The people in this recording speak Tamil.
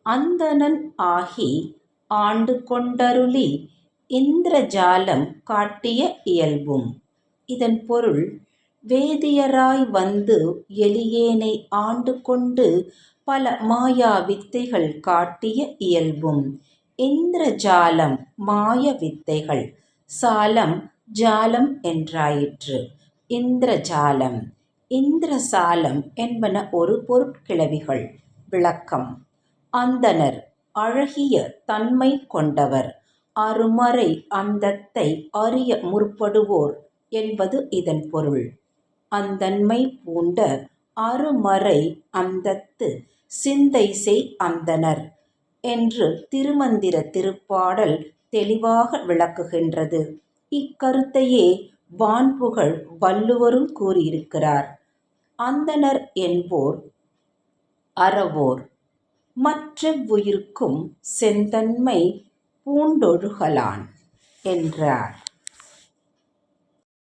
அந்தணன் ஆகி ஆண்டு கொண்டருளி இந்திரஜாலம் காட்டிய இயல்பும். இதன் பொருள், வேதியராய் வந்து எளியேனை ஆண்டு கொண்டு பல மாயா வித்தைகள் காட்டிய இயல்பும். இந்திரஜாலம் மாய வித்தைகள், சாலம் ஜாலம் என்றாயிற்று. இந்திரஜாலம் இந்திரசாலம் என்பன ஒரு பொருட்கிளவிகள். விளக்கம்: அந்தணர் அழகிய தன்மை கொண்டவர், அருமறை அந்தத்தை அறிய முற்படுவோர் என்பது இதன் பொருள். அந்தண்மை பூண்ட அருமறை அந்தத்து சிந்தை செய் அந்தணர் என்று திருமந்திர திருப்பாடல் தெளிவாக விளக்குகின்றது. இக்கருத்தையே வான்புகழ் வள்ளுவரும் கூறியிருக்கிறார். அந்தணர் என்போர் அறவோர், மற்றெவ்வுயிர்க்கும் செந்தன்மை பூண்டொழுகலான் என்றார்.